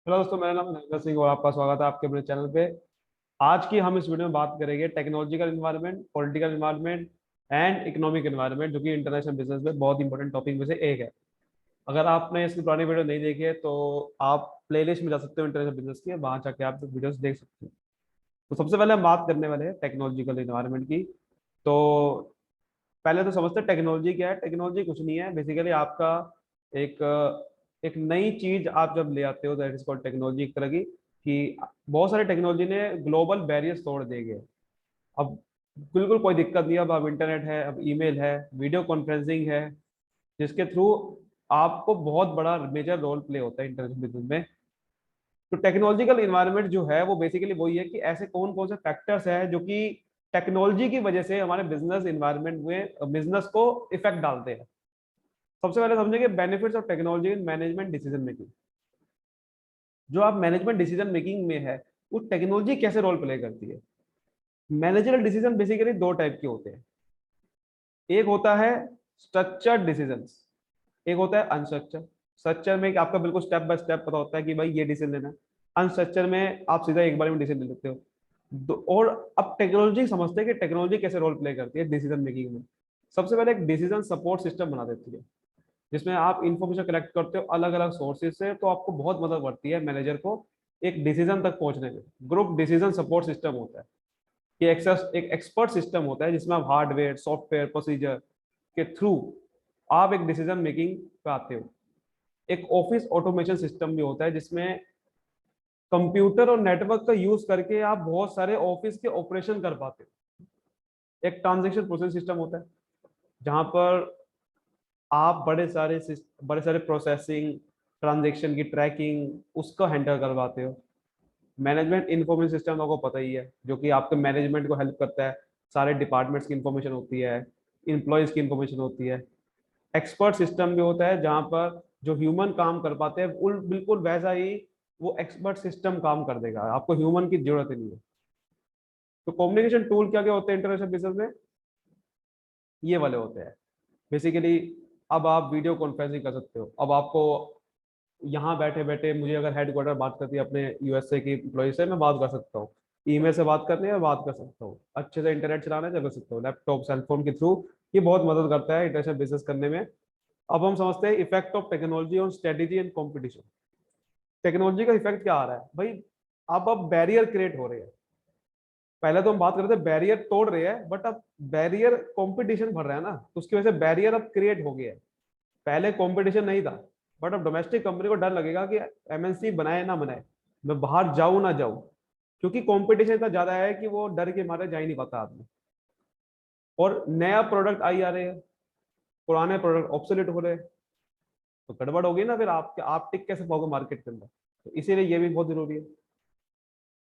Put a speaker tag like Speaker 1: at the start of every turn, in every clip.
Speaker 1: Hello दोस्तों, मेरा नाम नरेंद्र सिंह और आपका स्वागत है आपके अपने चैनल पे। आज की हम इस वीडियो में बात करेंगे technological environment, political environment and economic environment, जो कि इंटरनेशनल बिजनेस में बहुत इंपॉर्टेंट टॉपिक में से एक है। अगर आपने इसकी पुरानी वीडियो नहीं देखी है तो आप प्लेलिस्ट में जा सकते हो इंटरनेशनल बिजनेस की, वहां जाके आप वीडियोस देख सकते हो। तो सबसे पहले हम बात करने वाले हैं टेक्नोलॉजिकल इन्वायरमेंट की। तो पहले तो समझते हैं टेक्नोलॉजी क्या है। टेक्नोलॉजी कुछ नहीं है, बेसिकली आपका एक एक नई चीज आप जब ले आते हो, दैट इज कॉल्ड टेक्नोलॉजी। एक तरह की कि बहुत सारी टेक्नोलॉजी ने ग्लोबल बैरियर्स तोड़ देंगे। अब बिल्कुल कोई दिक्कत नहीं है। अब इंटरनेट है, अब ईमेल है, वीडियो कॉन्फ्रेंसिंग है, जिसके थ्रू आपको बहुत बड़ा मेजर रोल प्ले होता है इंटरनेट बिजनेस में। तो टेक्नोलॉजिकल इन्वायरमेंट जो है वो बेसिकली वही है कि ऐसे कौन कौन से फैक्टर्स हैं जो कि टेक्नोलॉजी की वजह से हमारे बिजनेस इन्वायरमेंट में बिजनेस को इफेक्ट डालते हैं। सबसे पहले समझेंगे benefits of technology in management decision making. जो आप मैनेजमेंट डिसीजन मेकिंग में है, वो टेक्नोलॉजी कैसे रोल प्ले करती है। मैनेजरल डिसीजन बेसिकली दो टाइप के होते हैं। एक होता है स्ट्रक्चर्ड डिसीजंस, एक होता है अनस्ट्रक्चर। स्ट्रक्चर में आपका बिल्कुल स्टेप बाय स्टेप पता होता है कि भाई ये डिसीजन लेना है। अनस्ट्रक्चर में आप सीधा एक बार में डिसीजन ले लेते हो। और अब टेक्नोलॉजी समझते हैं कि टेक्नोलॉजी कैसे रोल प्ले करती है डिसीजन मेकिंग में। सबसे पहले एक डिसीजन सपोर्ट सिस्टम बना देती है, जिसमें आप इंफॉर्मेशन कलेक्ट करते हो अलग अलग सोर्सेज से, तो आपको बहुत मदद पड़ती है मैनेजर को एक डिसीजन तक पहुंचने में। ग्रुप डिसीजन सपोर्ट सिस्टम होता है कि एक्सेस एक एक्सपर्ट सिस्टम होता है जिसमें आप हार्डवेयर, सॉफ्टवेयर, प्रोसीजर के थ्रू आप एक डिसीजन मेकिंग पे आते हो। एक ऑफिस ऑटोमेशन सिस्टम भी होता है जिसमें कंप्यूटर और नेटवर्क का यूज करके आप बहुत सारे ऑफिस के ऑपरेशन कर पाते हो। एक ट्रांजेक्शन प्रोसेस सिस्टम होता है जहां पर आप बड़े सारे प्रोसेसिंग, ट्रांजेक्शन की ट्रैकिंग उसको हैंडल करवाते हो। मैनेजमेंट इन्फॉर्मेशन सिस्टम आपको पता ही है, जो कि आपके मैनेजमेंट को हेल्प करता है। सारे डिपार्टमेंट्स की इंफॉर्मेशन होती है, इंप्लॉयज की इंफॉर्मेशन होती है। एक्सपर्ट सिस्टम भी होता है जहां पर जो ह्यूमन काम कर पाते हैं बिल्कुल वैसा ही वो एक्सपर्ट सिस्टम काम कर देगा, आपको ह्यूमन की जरूरत ही नहीं है। तो कम्युनिकेशन टूल क्या क्या होते हैं इंटरनेशनल बिजनेस में, ये वाले होते हैं बेसिकली। अब आप वीडियो कॉन्फ्रेंसिंग कर सकते हो। अब आपको यहाँ बैठे बैठे मुझे अगर हेडक्वार्टर बात करती है अपने यूएसए की एम्प्लॉय से, मैं बात कर सकता हूँ। ईमेल से बात करनी है, मैं बात कर सकता हूँ। अच्छे से इंटरनेट चलाना है, चला सकता हूँ लैपटॉप सेलफोन के थ्रू। ये बहुत मदद करता है इंटरनेशनल बिजनेस करने में। अब हम समझते हैं effect of technology on strategy and competition. Technology का इफेक्ट क्या आ रहा है भाई। अब बैरियर क्रिएट हो रहे हैं। पहले तो हम बात कर रहे थे बैरियर तोड़ रहे हैं, बट अब बैरियर कंपटीशन बढ़ रहा है ना, तो उसकी वजह से बैरियर अब क्रिएट हो गया है। पहले कंपटीशन नहीं था, बट अब डोमेस्टिक कंपनी को डर लगेगा कि एमएनसी बनाए ना बनाए, मैं बाहर जाऊं ना जाऊं, क्योंकि कंपटीशन इतना ज्यादा है कि वो डर के मारे जा ही नहीं पाता आदमी। और नया प्रोडक्ट आई आ रहे हैं, पुराने प्रोडक्ट ऑब्सोलेट हो रहे हैं, तो गड़बड़ होगी ना। फिर आप टिक कैसे पाओगे मार्केट के अंदर। तो इसीलिए ये भी बहुत जरूरी है।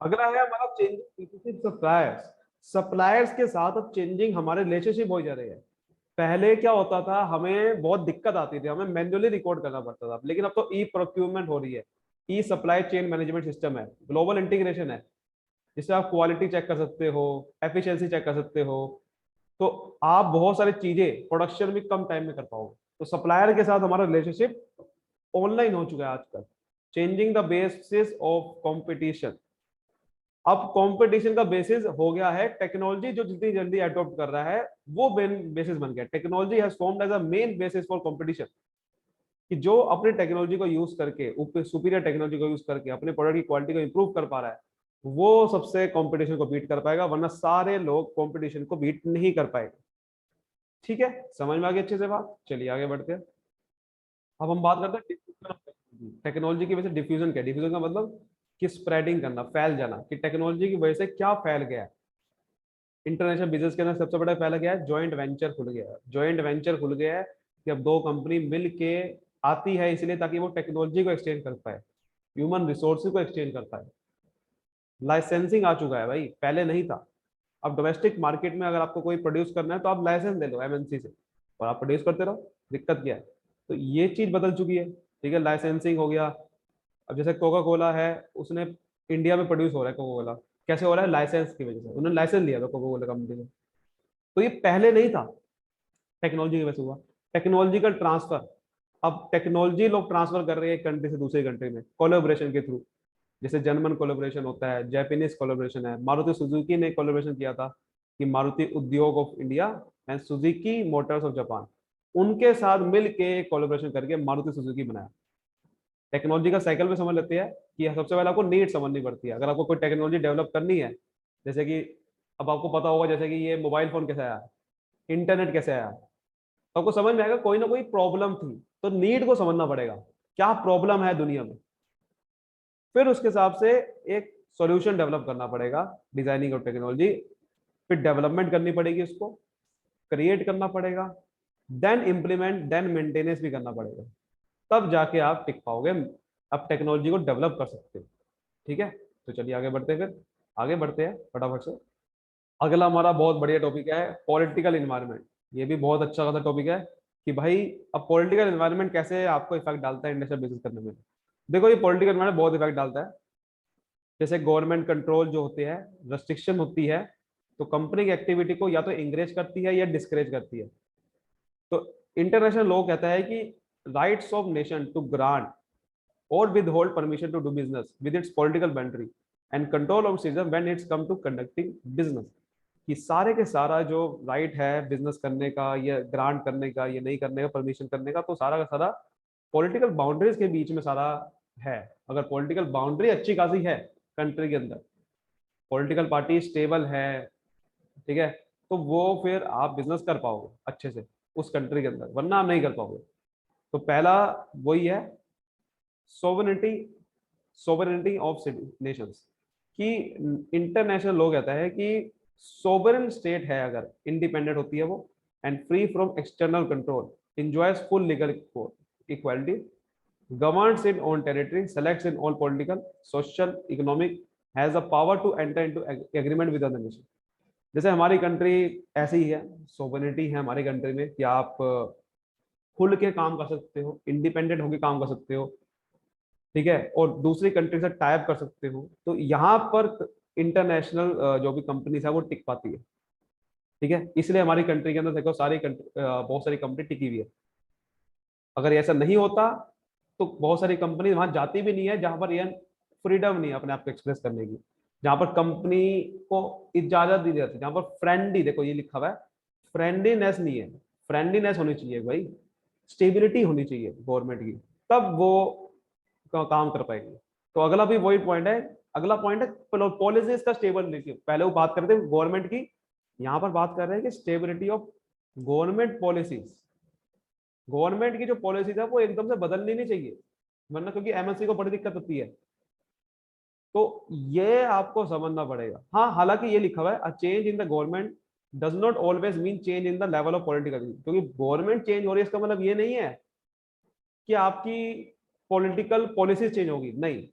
Speaker 1: अगला है हमारा चेंजिंग सप्लायर्स। सप्लायर्स के साथ अब चेंजिंग हमारे रिलेशनशिप हो जा रहे हैं। पहले क्या होता था, हमें बहुत दिक्कत आती थी, हमें मैन्युअली रिकॉर्ड करना पड़ता था। लेकिन अब तो ई प्रोक्यूरमेंट हो रही है, ई सप्लाई चेन मैनेजमेंट सिस्टम है, ग्लोबल इंटीग्रेशन है, जिससे आप क्वालिटी चेक कर सकते हो, एफिशिएंसी चेक कर सकते हो। तो आप बहुत सारी चीजें प्रोडक्शन में कम टाइम में कर पाओगे। तो सप्लायर के साथ हमारा रिलेशनशिप ऑनलाइन हो चुका है आजकल। Changing the basis of competition. अब कंपटीशन का बेसिस हो गया है टेक्नोलॉजी, जो जितनी जल्दी अडॉप्ट कर रहा है वो बेसिस बन गया। Technology has formed as a main basis for competition. कि जो अपने टेक्नोलॉजी को यूज करके, सुपीरियर टेक्नोलॉजी को यूज करके अपने प्रोडक्ट की क्वालिटी को इंप्रूव कर पा रहा है, वो सबसे कंपटीशन को बीट कर पाएगा, वरना सारे लोग कंपटीशन को बीट नहीं कर पाएंगे। ठीक है, समझ में आ गई अच्छे से बात। चलिए आगे बढ़ते हैं। अब हम बात करते हैं डिफ्यूजन ऑफ टेक्नोलॉजी। टेक्नोलॉजी की वजह से डिफ्यूजन क्या है। डिफ्यूजन का मतलब कि स्प्रेडिंग करना, फैल जाना, कि टेक्नोलॉजी की वजह से क्या फैल गया है। इंटरनेशनल बिजनेस के अंदर सबसे बड़ा फैला गया है, जॉइंट वेंचर खुल गया है। जॉइंट वेंचर खुल गया है कि अब दो कंपनी मिल के आती है, इसलिए ताकि वो टेक्नोलॉजी को एक्सचेंज कर पाए, ह्यूमन रिसोर्स को एक्सचेंज कर पाए। लाइसेंसिंग आ चुका है भाई, पहले नहीं था। अब डोमेस्टिक मार्केट में अगर आपको कोई प्रोड्यूस करना है तो आप लाइसेंस ले लो एमएनसी से, और आप प्रोड्यूस करते रहो, दिक्कत क्या है। तो ये चीज बदल चुकी है। ठीक है, लाइसेंसिंग हो गया। अब जैसे कोका कोला है, उसने इंडिया में प्रोड्यूस हो रहा है कोका कोला, कैसे हो रहा है, लाइसेंस की वजह से। उन्होंने लाइसेंस लिया था कोका कोला कंपनी ने। तो ये पहले नहीं था, टेक्नोलॉजी की वजह से हुआ। Technological transfer. अब टेक्नोलॉजी लोग ट्रांसफर कर रहे हैं एक कंट्री से दूसरे कंट्री में कोलैबोरेशन के थ्रू। जैसे जर्मन कोलैबोरेशन होता है, जापानीज कोलैबोरेशन है, मारुति सुजुकी ने कोलैबोरेशन किया था कि मारुति उद्योग of India and Suzuki Motors of Japan, उनके साथ मिल के कोलैबोरेशन करके मारुति सुजुकी बनाया। टेक्नोलॉजी का साइकिल में समझ लेते हैं कि सबसे पहले आपको नीड समझनी पड़ती है। अगर आपको कोई टेक्नोलॉजी डेवलप करनी है, जैसे कि अब आपको पता होगा जैसे कि ये मोबाइल फोन कैसे आया, इंटरनेट कैसे आया, तो आपको समझ में आएगा कोई ना कोई प्रॉब्लम थी, तो नीड को समझना पड़ेगा क्या प्रॉब्लम है दुनिया में, फिर उसके हिसाब से एक सॉल्यूशन डेवलप करना पड़ेगा, डिजाइनिंग और टेक्नोलॉजी, फिर डेवलपमेंट करनी पड़ेगी, उसको क्रिएट करना पड़ेगा, देन इम्प्लीमेंट, देन मेंटेनेंस भी करना पड़ेगा, तब जाके आप टिक पाओगे, अब टेक्नोलॉजी को डेवलप कर सकते हो। ठीक है, तो चलिए आगे बढ़ते हैं, फिर आगे बढ़ते हैं फटाफट से। अगला हमारा बहुत बढ़िया टॉपिक है पॉलिटिकल इन्वायरमेंट। ये भी बहुत अच्छा खासा टॉपिक है कि भाई अब पॉलिटिकल इन्वायरमेंट कैसे आपको इफेक्ट डालता है इंडस्ट्रियल बिजनेस करने में। देखो ये पॉलिटिकल इन्वायरमेंट बहुत इफेक्ट डालता है। जैसे गवर्नमेंट कंट्रोल जो होते हैं, रेस्ट्रिक्शन होती है, तो कंपनी की एक्टिविटी को या तो इंकरेज करती है या डिस्करेज करती है। तो इंटरनेशनल लॉ कहता है कि rights of nation to grant or withhold permission to do business with its political boundary and control of citizen when it's come to conducting business। कि सारे के सारा जो राइट है बिजनेस करने का, ये ग्रांट करने का, ये नहीं करने का, परमिशन करने का, तो सारा का सारा पॉलिटिकल बाउंड्रीज के बीच में सारा है। अगर पॉलिटिकल बाउंड्री अच्छी खासी है कंट्री के अंदर, पॉलिटिकल पार्टी स्टेबल है, ठीक है, तो वो फिर आप बिजनेस कर पाओगे अच्छे से उस कंट्री के अंदर, वरना आप नहीं कर पाओगे। तो पहला वही है सोवरेनिटी, सोवरेनिटी ऑफ नेशंस, कि इंटरनेशनल लॉ कहता है कि सोवरेन स्टेट है अगर इंडिपेंडेंट होती है वो and free from external control, enjoys full legal equality, governs its own territory, selects in all political, social, economic, has the power to enter into agreement with other nation। जैसे हमारी country ऐसी ही है, sovereignty है हमारी country में कि आप खुल के काम कर सकते हो, इंडिपेंडेंट होकर काम कर सकते हो, ठीक है, और दूसरी कंट्री से टाइप कर सकते हो। तो यहाँ पर इंटरनेशनल जो भी कंपनीज है वो टिक पाती है। ठीक है, इसलिए हमारी कंट्री के अंदर देखो सारी बहुत सारी कंपनी टिकी हुई है। अगर ऐसा नहीं होता तो बहुत सारी कंपनी वहां जाती भी नहीं है, जहां पर यह फ्रीडम नहीं है अपने आप को एक्सप्रेस करने की, जहां पर कंपनी को इजाजत दी जाती है, जहां पर फ्रेंडली, देखो ये लिखा हुआ है फ्रेंडलीनेस नहीं है, फ्रेंडलीनेस होनी चाहिए भाई, स्टेबिलिटी होनी चाहिए गवर्नमेंट की, तब वो काम कर पाएंगे। तो अगला भी वही पॉइंट है, अगला पॉइंट है पॉलिसीज का स्टेबिलिटी। पहले वो बात करते हैं गवर्नमेंट की, यहाँ पर बात कर रहे हैं कि stability of government policies. Government की जो पॉलिसीज है वो एकदम से बदलनी नहीं चाहिए, वरना क्योंकि एमएनसी को बड़ी दिक्कत होती है। तो ये आपको समझना पड़ेगा। हाँ, हालांकि ये लिखा हुआ है a change in the government does not always mean change in the level of political, क्योंकि गवर्नमेंट चेंज हो रही है इसका मतलब ये नहीं है कि आपकी पॉलिटिकल पॉलिसीज चेंज होगी, नहीं,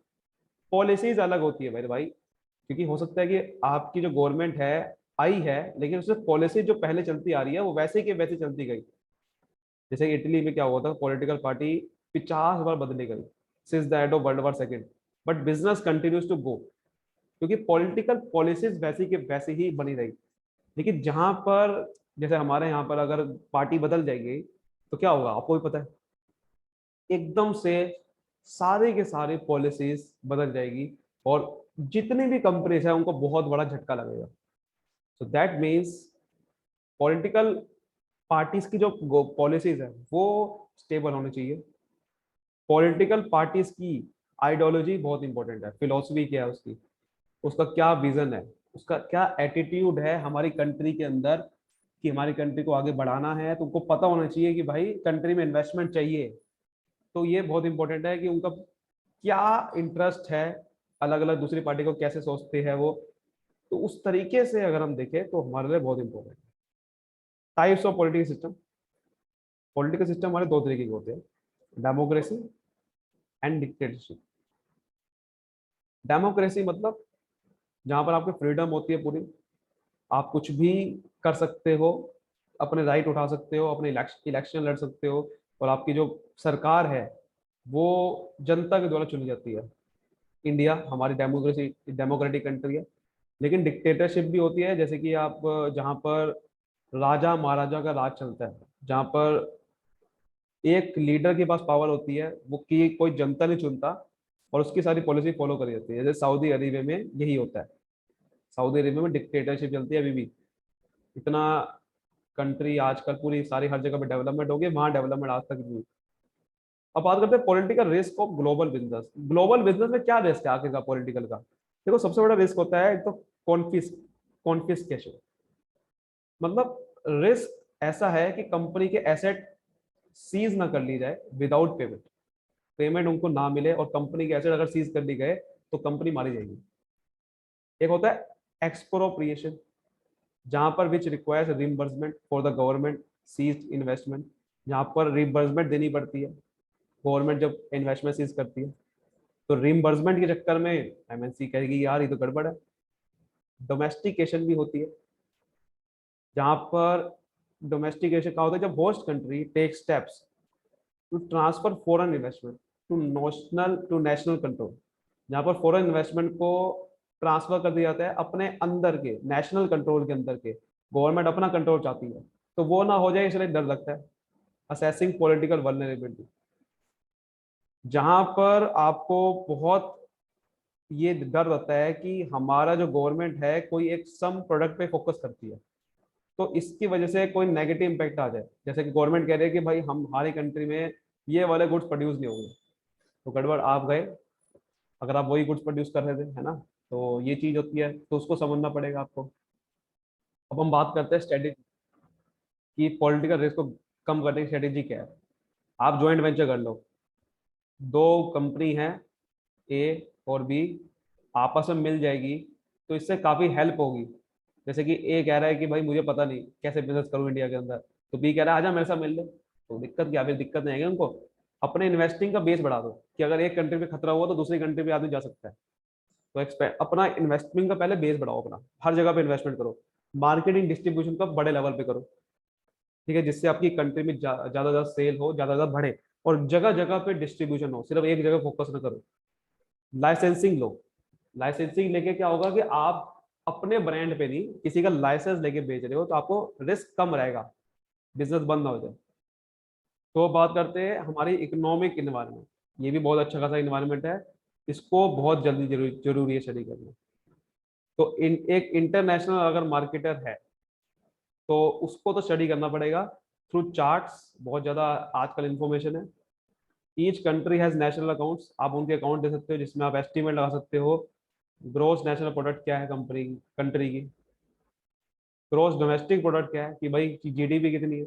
Speaker 1: पॉलिसीज अलग होती है मेरे भाई। क्योंकि हो सकता है कि आपकी जो गवर्नमेंट है आई है, लेकिन उससे पॉलिसी जो पहले चलती आ रही है वो वैसे की वैसे चलती गई। जैसे कि इटली में क्या हुआ था, पॉलिटिकल पार्टी 50 बार बदली गई since the end of world war second, but business continues to go, क्योंकि पॉलिटिकल पॉलिसीज वैसी की वैसी ही बनी रही। लेकिन जहां पर जैसे हमारे यहाँ पर अगर पार्टी बदल जाएगी तो क्या होगा आपको भी पता है, एकदम से सारे के सारे पॉलिसीज बदल जाएगी और जितनी भी कंपनीज है उनको बहुत बड़ा झटका लगेगा। So that means political parties की जो पॉलिसीज है वो स्टेबल होनी चाहिए। पॉलिटिकल पार्टीज की आइडियोलॉजी बहुत इंपॉर्टेंट है, फिलोसफी क्या है उसकी, उसका क्या विजन है, उसका क्या एटीट्यूड है हमारी कंट्री के अंदर, कि हमारी कंट्री को आगे बढ़ाना है, तो उनको पता होना चाहिए कि भाई कंट्री में इन्वेस्टमेंट चाहिए। तो ये बहुत इंपॉर्टेंट है कि उनका क्या इंटरेस्ट है, अलग अलग दूसरी पार्टी को कैसे सोचते हैं वो। तो उस तरीके से अगर हम देखें तो हमारे लिए बहुत इंपॉर्टेंट है। Types of political system, political system हमारे दो तरीके के होते हैं, डेमोक्रेसी एंड डिक्टेटरशिप। डेमोक्रेसी मतलब जहां पर आपकी फ्रीडम होती है पूरी, आप कुछ भी कर सकते हो, अपने राइट उठा सकते हो, अपने इलेक्शन लड़ सकते हो, और आपकी जो सरकार है वो जनता के द्वारा चुनी जाती है। इंडिया हमारी डेमोक्रेसी डेमोक्रेटिक कंट्री है। लेकिन डिक्टेटरशिप भी होती है, जैसे कि आप जहाँ पर राजा महाराजा का राज चलता है, जहाँ पर एक लीडर के पास पावर होती है, वो की कोई जनता नहीं चुनता और उसकी सारी पॉलिसी फॉलो करी जाती है। जैसे सऊदी अरेबिया में यही होता है। सऊदी अरेबिया में डिक्टेटरशिप चलती है अभी भी। इतना कंट्री आजकल पूरी सारी हर जगह पे डेवलपमेंट हो गई, वहां डेवलपमेंट आज तक नहीं हुई। अब बात करते हैं political risk of global business. Global business में क्या रिस्क है आखिर का पॉलिटिकल का? देखो, सबसे बड़ा रिस्क होता है एक तो कॉन्फिस्केशन। मतलब रिस्क ऐसा है कि कंपनी के एसेट सीज ना कर ली जाए विदाउट पेमेंट। पेमेंट उनको ना मिले और कंपनी के एसेट अगर सीज कर ली गए तो कंपनी मारी जाएगी। एक होता है एक्सप्रोप्रिएशन, जहां पर which requires reimbursement for the government seize investment, जहां पर रिम्बर्समेंट देनी पड़ती है गवर्नमेंट जब इन्वेस्टमेंट सीज करती है। तो रिम्बर्समेंट के चक्कर में एमएनसी कहेगी यार ये तो गड़बड़ है। डोमेस्टिकेशन भी होती है, जहां पर डोमेस्टिकेशन का होता है जब host country take steps to transfer foreign investment to national control. जहां पर फॉरेन इन्वेस्टमेंट को ट्रांसफर कर दिया जाता है अपने अंदर के नेशनल कंट्रोल के अंदर के। गवर्नमेंट अपना कंट्रोल चाहती है तो वो ना हो जाए, इसलिए डर लगता है। असेसिंग पॉलिटिकल वल्नरेबिलिटी, जहां पर आपको बहुत ये डर रहता है कि हमारा जो गवर्नमेंट है कोई एक सम प्रोडक्ट पे फोकस करती है, तो इसकी वजह से कोई नेगेटिव इम्पैक्ट आ जाए। जैसे कि गवर्नमेंट कह रही है कि भाई हम हमारी कंट्री में ये वाले गुड्स प्रोड्यूस नहीं होंगे, तो गड़बड़ आप गए अगर आप वही गुड्स प्रोड्यूस कर रहे थे, है ना। तो ये चीज होती है, तो उसको समझना पड़ेगा आपको। अब हम बात करते हैं स्ट्रेटेजी कि पॉलिटिकल रिस्क को कम करने की स्ट्रेटेजी क्या है। आप ज्वाइंट वेंचर कर लो, दो कंपनी है ए और बी, आपस में मिल जाएगी तो इससे काफी हेल्प होगी। जैसे कि ए कह रहा है कि भाई मुझे पता नहीं कैसे बिजनेस करूं इंडिया के अंदर, तो बी कह रहा है आजा मेरे साथ मिल ले, तो दिक्कत क्या, फिर दिक्कत नहीं आएगी उनको। अपने इन्वेस्टिंग का बेस बढ़ा दो कि अगर एक कंट्री पे खतरा हुआ तो दूसरी कंट्री पे आदमी जा सकता है। तो एक्सपेक्ट अपना इन्वेस्टमेंट का पहले बेस बढ़ाओ, अपना हर जगह पे इन्वेस्टमेंट करो। मार्केटिंग डिस्ट्रीब्यूशन का बड़े लेवल पे करो, ठीक है, जिससे आपकी कंट्री में ज्यादा ज्यादा सेल हो, ज्यादा ज्यादा बढ़े। और जगह जगह पे डिस्ट्रीब्यूशन हो, सिर्फ एक जगह फोकस ना करो। लाइसेंसिंग लो। लाइसेंसिंग लेके क्या होगा कि आप अपने ब्रांड पे नहीं किसी का लाइसेंस लेके बेच रहे हो, तो आपको रिस्क कम रहेगा, बिजनेस बंद ना हो जाए। तो बात करते हैं हमारी इकोनॉमिक इन्वायरमेंट। ये भी बहुत अच्छा खासा इन्वायरमेंट है, इसको बहुत जल्दी जरूरी है स्टडी करना। तो एक इंटरनेशनल अगर मार्केटर है तो उसको तो स्टडी करना पड़ेगा थ्रू चार्ट्स। बहुत ज्यादा आजकल इंफॉर्मेशन है। Each country has national accounts, आप उनके अकाउंट दे सकते हो जिसमें आप एस्टिमेट लगा सकते हो ग्रोस नेशनल प्रोडक्ट क्या है कंट्री की, ग्रोस डोमेस्टिक प्रोडक्ट क्या है कि भाई जीडीपी कितनी है,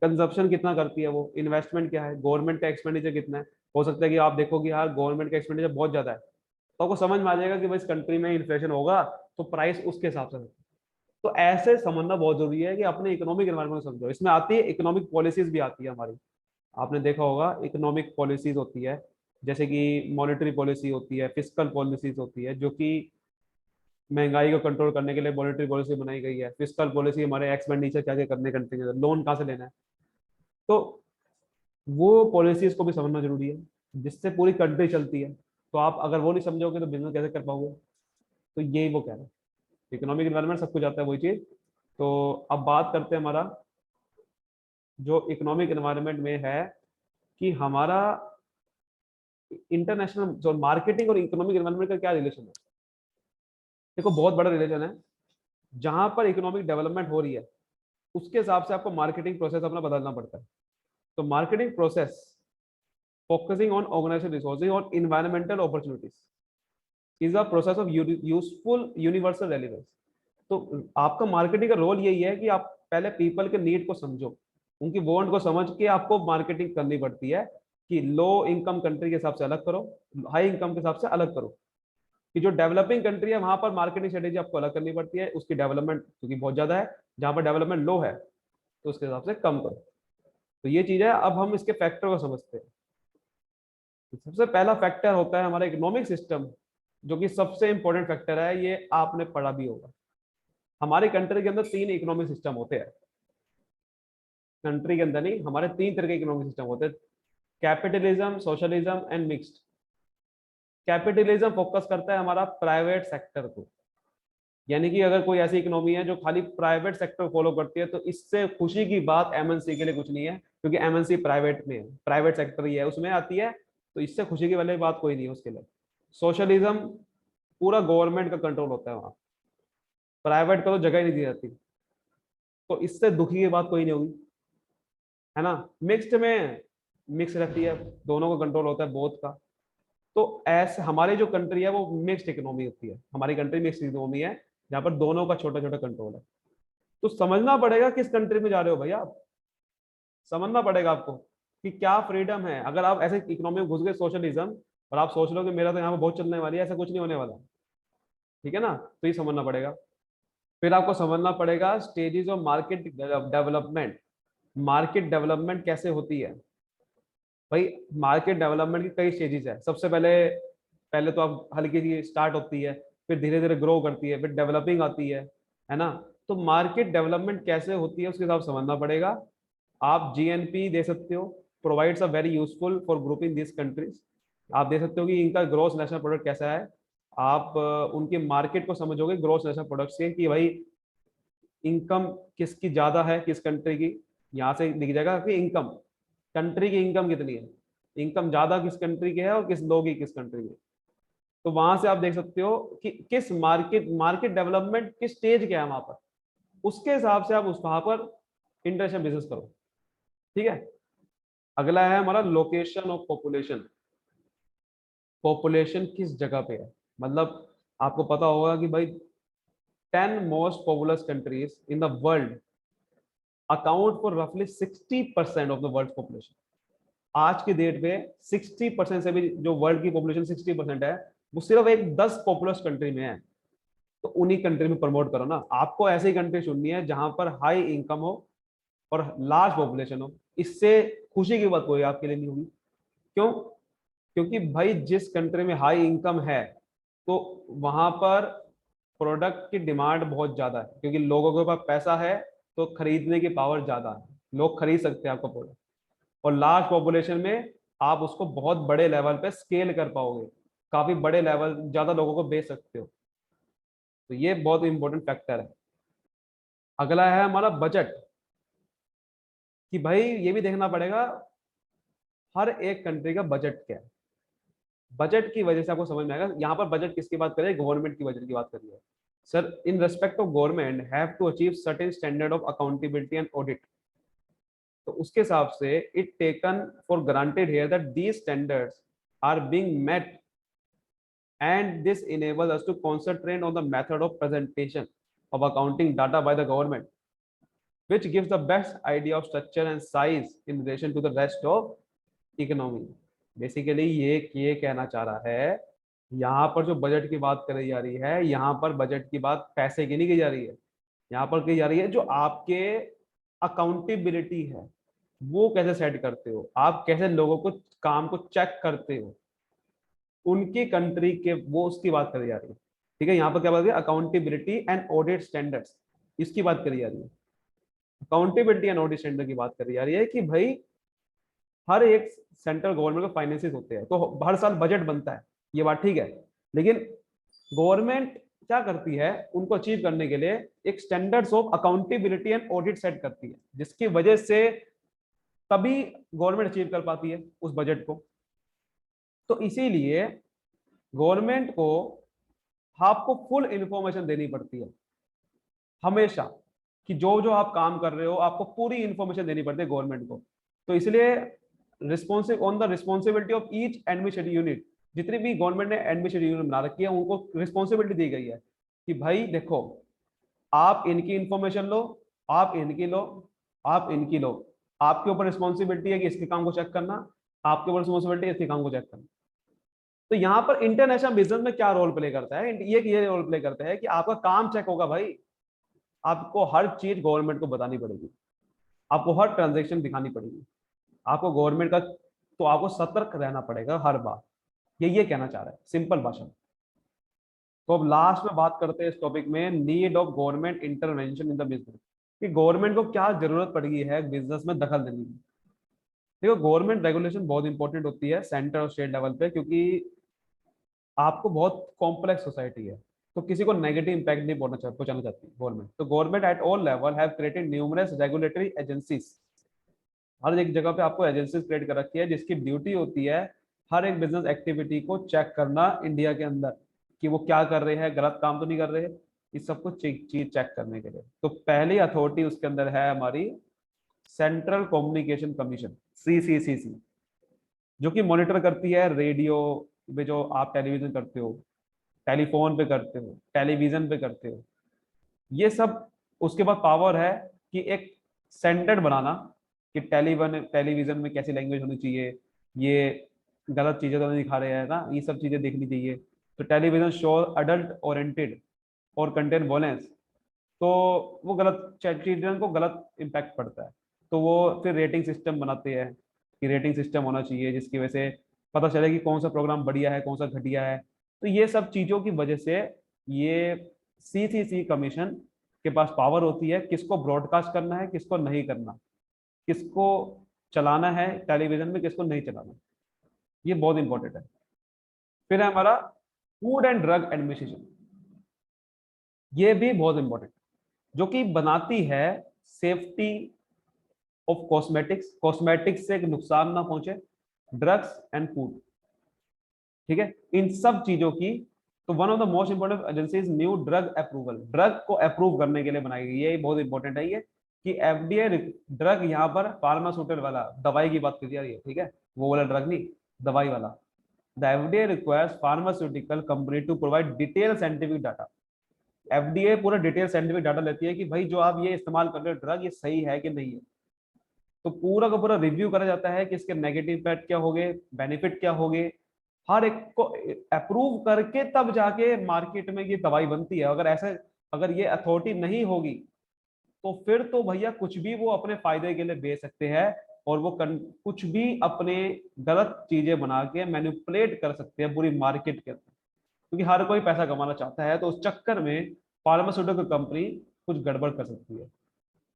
Speaker 1: कंजप्शन कितना करती है वो, इन्वेस्टमेंट क्या है, गवर्नमेंट का एक्सपेंडिचर कितना है। हो सकता है कि आप देखो कि यार गवर्नमेंट का एक्सपेंडिचर बहुत ज्यादा है, तो आपको समझ में आ जाएगा कि भाई इस कंट्री में इन्फ्लेशन होगा तो प्राइस उसके हिसाब से। तो ऐसे समझना बहुत जरूरी है कि अपने इकोनॉमिक एनवायरमेंट समझो। इसमें आती है इकोनॉमिक पॉलिसीज भी आती है हमारी। आपने देखा होगा इकोनॉमिक पॉलिसीज होती है, जैसे कि मॉनेटरी पॉलिसी होती है, फिस्कल पॉलिसीज होती है, जो कि महंगाई को कंट्रोल करने के लिए मॉनेटरी पॉलिसी बनाई गई है। फिस्कल पॉलिसी हमारे एक्सपेंडिचर क्या क्या करने कंट्री के अंदर, लोन कहाँ से लेना है, तो वो पॉलिसीज को भी समझना जरूरी है, जिससे पूरी कंट्री चलती है। तो आप अगर वो नहीं समझोगे तो बिजनेस कैसे कर पाओगे। तो यही वो कह रहे हैं, इकोनॉमिक एनवायरमेंट सब कुछ आता है वही चीज। तो अब बात करते हैं हमारा जो इकोनॉमिक एनवायरनमेंट में है कि हमारा इंटरनेशनल जो मार्केटिंग और इकोनॉमिक एनवायरनमेंट का क्या रिलेशन है। देखो, बहुत बड़ा रिलेशन है। जहां पर इकोनॉमिक डेवलपमेंट हो रही है उसके हिसाब से आपको मार्केटिंग प्रोसेस अपना बदलना पड़ता है। तो marketing process focusing on organisation resources और environmental opportunities is a process of useful universal relevance. तो आपका मार्केटिंग का रोल यही है कि आप पहले पीपल के नीड को समझो, उनकी वांट को समझ के आपको मार्केटिंग करनी पड़ती है कि लो इनकम कंट्री के हिसाब से अलग करो, हाई इनकम के हिसाब से अलग करो। कि जो डेवलपिंग कंट्री है वहां पर मार्केटिंग स्ट्रेटेजी आपको अलग करनी पड़ती है, उसकी डेवलपमेंट क्योंकि बहुत ज्यादा है, जहां पर डेवलपमेंट लो है तो उसके हिसाब से कम करो। तो ये चीज है। अब हम इसके फैक्टर को समझते हैं। तो सबसे पहला फैक्टर होता है हमारा इकोनॉमिक सिस्टम, जो कि सबसे इंपॉर्टेंट फैक्टर है, ये आपने पढ़ा भी होगा। हमारी कंट्री के अंदर तीन इकोनॉमिक सिस्टम होते हैं। कंट्री के अंदर नहीं, हमारे तीन तरह के इकोनॉमिक सिस्टम होते हैं, capitalism, socialism and mixed. Capitalism focus करता है हमारा प्राइवेट सेक्टर को, यानी कि अगर कोई ऐसी इकोनॉमी है जो खाली प्राइवेट सेक्टर फॉलो करती है, तो इससे खुशी की बात एमएनसी के लिए कुछ नहीं है, क्योंकि एमएनसी प्राइवेट में है, प्राइवेट सेक्टर ही है, उसमें आती है। तो इससे खुशी की वाली बात कोई नहीं है उसके लिए। सोशलिज्म पूरा गवर्नमेंट का कंट्रोल होता है वहां, प्राइवेट को तो जगह ही नहीं दी जाती। तो इससे दुखी की बात कोई नहीं होगी, है ना। मिक्स्ड में मिक्स रहती है, दोनों का कंट्रोल होता है बोथ का। तो ऐसे हमारी जो कंट्री है वो मिक्स्ड इकोनॉमी होती है, हमारी कंट्री मिक्स्ड इकोनॉमी है, जहाँ पर दोनों का छोटा छोटा कंट्रोल है। तो समझना पड़ेगा किस कंट्री में जा रहे हो भैया आप, समझना पड़ेगा आपको कि क्या फ्रीडम है। अगर आप ऐसे इकोनॉमी में घुस गए सोशलिज्म, और आप सोच लो कि मेरा तो यहाँ पर बहुत चलने वाली है, ऐसा कुछ नहीं होने वाला। ठीक है ना, तो ये समझना पड़ेगा। फिर आपको समझना पड़ेगा stages of market development. Market development कैसे होती है भाई। मार्केट डेवलपमेंट की कई स्टेजेस है। सबसे पहले पहले तो आप हल्की सी स्टार्ट होती है, फिर धीरे धीरे ग्रो करती है, फिर डेवलपिंग आती है ना। तो मार्केट डेवलपमेंट कैसे होती है उसके हिसाब से समझना पड़ेगा। आप जीएनपी दे सकते हो, provides a very useful for grouping this countries. आप दे सकते हो कि इनका ग्रोस नेशनल प्रोडक्ट कैसा है। आप उनके मार्केट को समझोगे ग्रोस नेशनल प्रोडक्ट्स के, कि भाई इनकम किसकी ज्यादा है किस कंट्री की। यहाँ से दिख जाएगा कि इनकम, कंट्री की इनकम कितनी है, इनकम ज्यादा किस कंट्री की है और किस लोग की किस कंट्री की। तो वहां से आप देख सकते हो कि किस मार्केट मार्केट डेवलपमेंट किस स्टेज के है वहां पर, उसके हिसाब से आप उस वहां पर इंटरनेशनल बिजनेस करो। ठीक है। अगला है हमारा लोकेशन ऑफ पॉपुलेशन। पॉपुलेशन किस जगह पे है, मतलब आपको पता होगा कि भाई 10 most populous countries in the world account for रफली 60% ऑफ द वर्ल्ड पॉपुलेशन। आज की डेट पे 60% से भी जो वर्ल्ड की पॉपुलेशन 60% है, वो सिर्फ एक 10 पॉपुलस कंट्री में है। तो उन्हीं कंट्री में प्रमोट करो ना। आपको ऐसी कंट्री चुननी है जहां पर हाई इनकम हो और लार्ज पॉपुलेशन हो। इससे खुशी की बात कोई आपके लिए नहीं होगी। क्यों? क्योंकि भाई जिस कंट्री में हाई इनकम है, तो वहां पर प्रोडक्ट की डिमांड बहुत ज्यादा है, क्योंकि लोगों के पास पैसा है, तो खरीदने की पावर ज्यादा है, लोग खरीद सकते हैं आपका प्रोडक्ट। और लार्ज पॉपुलेशन में आप उसको बहुत बड़े लेवल पे स्केल कर पाओगे, काफी बड़े लेवल, ज्यादा लोगों को बेच सकते हो। तो ये बहुत इंपॉर्टेंट फैक्टर है। अगला है हमारा बजट, कि भाई ये भी देखना पड़ेगा हर एक कंट्री का बजट क्या है। बजट की वजह से आपको समझ में आएगा। यहाँ पर बजट किसकी बात करें, गवर्नमेंट की बजट की बात करिए। Sir, in respect of government have to achieve certain standard of accountability and audit. तो उसके हिसाब से it taken for granted here that these standards are being met, and this enables us to concentrate on the method of presentation of accounting data by the government, which gives the best idea of structure and size in relation to the rest of economy. Basically ये कहना चाह रहा है, यहाँ पर जो budget की बात करी जा रही है, यहाँ पर बजट की बात पैसे की नहीं की जा रही है। यहाँ पर की जा रही है जो आपके अकाउंटेबिलिटी है, वो कैसे सेट करते हो, आप कैसे लोगों को काम को चेक करते हो, उनकी कंट्री के, वो उसकी बात करी जा रही है। ठीक है, यहाँ पर क्या बात है, अकाउंटेबिलिटी एंड ऑडिट स्टैंडर्ड्स, इसकी बात करी जा रही है। अकाउंटेबिलिटी एंड ऑडिट स्टैंडर्ड की बात करी जा रही है कि भाई हर एक सेंट्रल गवर्नमेंट के फाइनेंसेस होते हैं, तो हर साल बजट बनता है, ये बात ठीक है। लेकिन गवर्नमेंट क्या करती है, उनको अचीव करने के लिए एक standards of accountability and audit set करती है, जिसकी वजह से तभी गवर्नमेंट अचीव कर पाती है उस बजट को। तो इसीलिए गवर्नमेंट को आपको फुल इंफॉर्मेशन देनी पड़ती है हमेशा, कि जो जो आप काम कर रहे हो आपको पूरी इंफॉर्मेशन देनी पड़ती है गवर्नमेंट को। तो इसलिए responsive on the responsibility of each administrative unit, जितनी भी गवर्नमेंट ने एडमिनिस्ट्रेटिव यूनिट बना रखी है, उनको रिस्पॉन्सिबिलिटी दी गई है कि भाई देखो, आप इनकी इंफॉर्मेशन लो, आप इनकी लो, आप इनकी लो। आपके ऊपर रिस्पॉन्सिबिलिटी है कि इसके काम को चेक करना, आपके ऊपर रिस्पॉन्सिबिलिटी है इसके काम को चेक करना। तो यहाँ पर इंटरनेशनल बिजनेस में क्या रोल प्ले करता है, ये रोल प्ले करता है कि आपका काम चेक होगा भाई। आपको हर चीज गवर्नमेंट को बतानी पड़ेगी, आपको हर ट्रांजेक्शन दिखानी पड़ेगी, आपको गवर्नमेंट का, तो आपको सतर्क रहना पड़ेगा हर बार। ये कहना चाह रहा है सिंपल भाषा में। तो अब लास्ट में बात करते हैं इस टॉपिक में, need of government intervention in the business, कि गवर्नमेंट को क्या जरूरत पड़ गई है बिजनेस में दखल देने की। देखो, गवर्नमेंट रेगुलेशन बहुत इंपॉर्टेंट होती है सेंटर और स्टेट लेवल पे, क्योंकि आपको बहुत कॉम्प्लेक्स सोसाइटी है, तो किसी को नेगेटिव इंपैक्ट नहीं पहुंचाना चाहती गवर्नमेंट। तो government at all level have created numerous regulatory agencies. हर एक जगह पे आपको एजेंसीज क्रिएट कर रखी है जिसकी ड्यूटी होती है हर एक बिजनेस एक्टिविटी को चेक करना इंडिया के अंदर, कि वो क्या कर रहे हैं, गलत काम तो नहीं कर रहे, इस सबको चीज चेक करने के लिए। तो पहली अथॉरिटी उसके अंदर है हमारी सेंट्रल कम्युनिकेशन कमीशन, CCCC, जो कि मॉनिटर करती है रेडियो पे, जो आप टेलीविजन करते हो, टेलीफोन पे करते हो, टेलीविजन पे करते हो, ये सब। उसके बाद पावर है कि एक स्टैंडर्ड बनाना कि टेलीविजन में कैसी लैंग्वेज होनी चाहिए, ये गलत चीजें तो नहीं दिखा रहे हैं ना, ये सब चीजें देखनी चाहिए। तो टेलीविजन शो अडल्ट ओरिएंटेड और कंटेंट वॉयलेंस, तो वो गलत, चिल्ड्रन को गलत इम्पैक्ट पड़ता है। तो वो फिर रेटिंग सिस्टम बनाते हैं कि रेटिंग सिस्टम होना चाहिए जिसकी वजह से पता चले कि कौन सा प्रोग्राम बढ़िया है, कौन सा घटिया है। तो ये सब चीजों की वजह से ये CCC कमीशन के पास पावर होती है किसको ब्रॉडकास्ट करना है, किसको नहीं करना, किसको चलाना है टेलीविजन में, किसको नहीं चलाना। ये बहुत इंपॉर्टेंट है। फिर है हमारा फूड एंड ड्रग एडमिनिस्ट्रेशन, ये भी बहुत इंपॉर्टेंट, जो कि बनाती है सेफ्टी ऑफ कॉस्मेटिक्स, कॉस्मेटिक्स से नुकसान ना पहुंचे, ड्रग्स एंड फूड, ठीक है, इन सब चीजों की। तो one of the most important agencies new drug approval, drug को अप्रूव करने के लिए बनाई गई है। ये बहुत इंपॉर्टेंट है ये, कि FDA ड्रग, यहाँ पर फार्मास्यूटिकल वाला दवाई की बात करी जा रही है, ठीक है, वो वाला ड्रग नहीं, दवाई वाला। The FDA requires pharmaceutical company to provide detail scientific data. FDA पूरा डिटेल साइंटिफिक डाटा लेती है कि भाई जो आप ये इस्तेमाल कर रहे हो ड्रग, ये सही है कि नहीं है। तो पूरा का पूरा रिव्यू करा जाता है कि इसके नेगेटिव इम्पैक्ट क्या होंगे, बेनिफिट क्या होंगे, हर एक को अप्रूव करके तब जाके मार्केट में ये दवाई बनती है। अगर ऐसे, अगर ये अथॉरिटी नहीं होगी तो फिर तो भैया कुछ भी वो अपने फायदे के लिए बेच सकते हैं, और वो कुछ भी अपने गलत चीजें बना के मैनिपुलेट कर सकते हैं पूरी मार्केट के अंदर, क्योंकि हर कोई पैसा कमाना चाहता है। तो उस चक्कर में फार्मास्यूटिकल कंपनी कुछ गड़बड़ कर सकती है।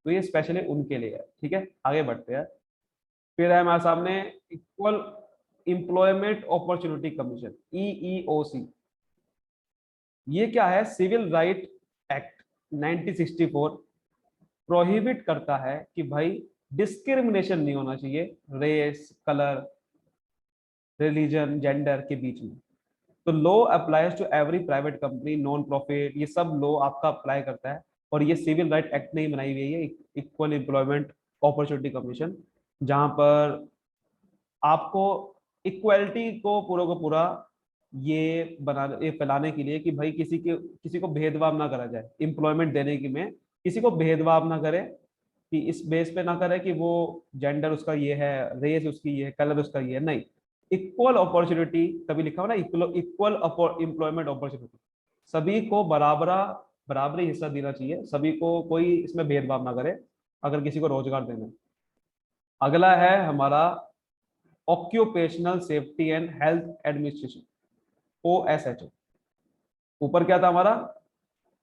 Speaker 1: तो ये स्पेशली उनके लिए है, ठीक है। आगे बढ़ते हैं। फिर है हमारे सामने equal employment opportunity commission, EEOC। ये क्या है, सिविल राइट एक्ट 1964 प्रोहिबिट करता है कि भाई डिस्क्रिमिनेशन नहीं होना चाहिए रेस, कलर, रिलीजन, जेंडर के बीच में। तो law applies to every private company, non profit, ये सब लॉ आपका अप्लाई करता है। और ये सिविल राइट एक्ट नहीं बनाई हुई है, इक्वल एम्प्लॉयमेंट अपॉर्चुनिटी कमीशन, जहां पर आपको इक्वलिटी को पूरा का पूरा ये बना, ये फैलाने के लिए कि भाई किसी को भेदभाव ना करा जाए एम्प्लॉयमेंट देने की में, किसी को भेदभाव ना करे, कि इस बेस पे ना करे कि वो जेंडर उसका ये है, रेस उसकी ये है, कलर उसका ये है, नहीं। इक्वल अपॉर्चुनिटी, तभी लिखा हुआ ना, इक्वल एम्प्लॉयमेंट अपॉर्चुनिटी, सभी को बराबरी हिस्सा देना चाहिए, सभी को, कोई इसमें भेदभाव ना करे अगर किसी को रोजगार देना है। अगला है हमारा occupational safety and health administration, OSHO। ऊपर क्या था हमारा,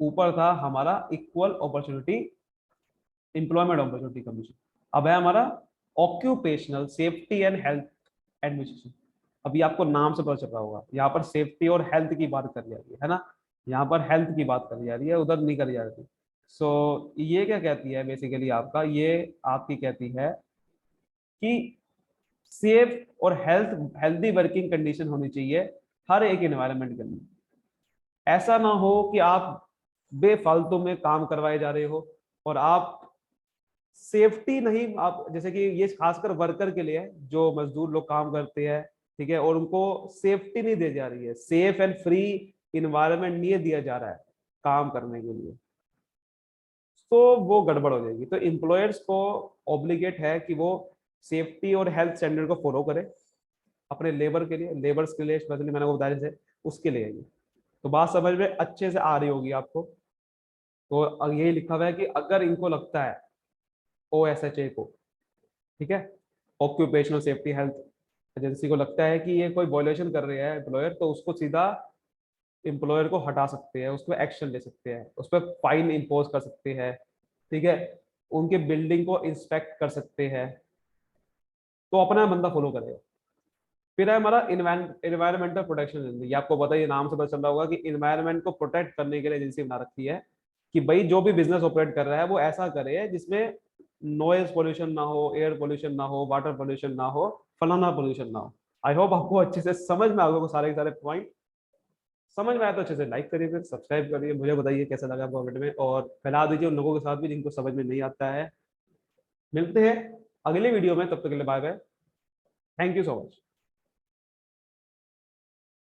Speaker 1: ऊपर था हमारा equal opportunity employment opportunity commission. अब है हमारा occupational safety and health administration. अभी आपको नाम से पता चल रहा होगा, यहाँ पर सेफ्टी और हेल्थ की बात करी जा रही है ना, यहाँ पर हेल्थ की बात करी जा रही है, उधर नहीं करी जा रही। सो ये क्या कहती है बेसिकली, आपका ये आपकी कहती है कि सेफ और हेल्दी वर्किंग कंडीशन होनी चाहिए हर एक एनवायरनमेंट के अंदर। ऐसा ना हो कि आप बेफालतू में काम करवाए जा रहे हो और आप सेफ्टी नहीं, आप जैसे कि ये खासकर वर्कर के लिए है, जो मजदूर लोग काम करते हैं, ठीक है, और उनको सेफ्टी नहीं दी जा रही है, सेफ एंड फ्री इन्वायरमेंट नहीं दिया जा रहा है काम करने के लिए, तो वो गड़बड़ हो जाएगी। तो एम्प्लॉयर्स को ऑब्लिगेट है कि वो सेफ्टी और हेल्थ स्टैंडर्ड को फॉलो करे अपने लेबर के लिए, लेबर्स के लिए स्पेशली, मैंने वो बताया जैसे उसके लिए ये। तो बात समझ में अच्छे से आ रही होगी आपको। तो यही लिखा हुआ है कि अगर इनको लगता है, OSHA को, ठीक है, ऑक्यूपेशनल सेफ्टी हेल्थ एजेंसी को लगता है कि ये कोई वायलेशन कर रहे हैं एम्प्लॉयर, तो उसको सीधा एम्प्लॉयर को हटा सकते हैं, उस पर एक्शन ले सकते हैं, उस पर फाइन इम्पोज कर सकते हैं, ठीक है, उनके बिल्डिंग को इंस्पेक्ट कर सकते हैं। तो अपना बंदा फॉलो करेगा। फिर है हमारा इन्वायरमेंटल प्रोटेक्शन एजेंसी। ये आपको पता है, ये नाम से पता चल रहा होगा कि इन्वायरमेंट को प्रोटेक्ट करने के लिए एजेंसी बना रखी है कि भाई जो भी बिजनेस ऑपरेट कर रहा है वो ऐसा करे जिसमें नॉइज पोल्यूशन ना हो, एयर पोल्यूशन ना हो, वाटर पोल्यूशन ना हो, फलाना पोल्यूशन ना हो। आई होप आपको अच्छे से समझ में आ गए सारे के सारे पॉइंट। समझ में आया तो अच्छे से लाइक करिए, फिर सब्सक्राइब करिए, मुझे बताइए कैसा लगा आपको वीडियो में, और फैला दीजिए उन लोगों के साथ भी जिनको समझ में नहीं आता है। मिलते हैं अगले वीडियो में, तब तक के लिए bye bye. Thank you so much.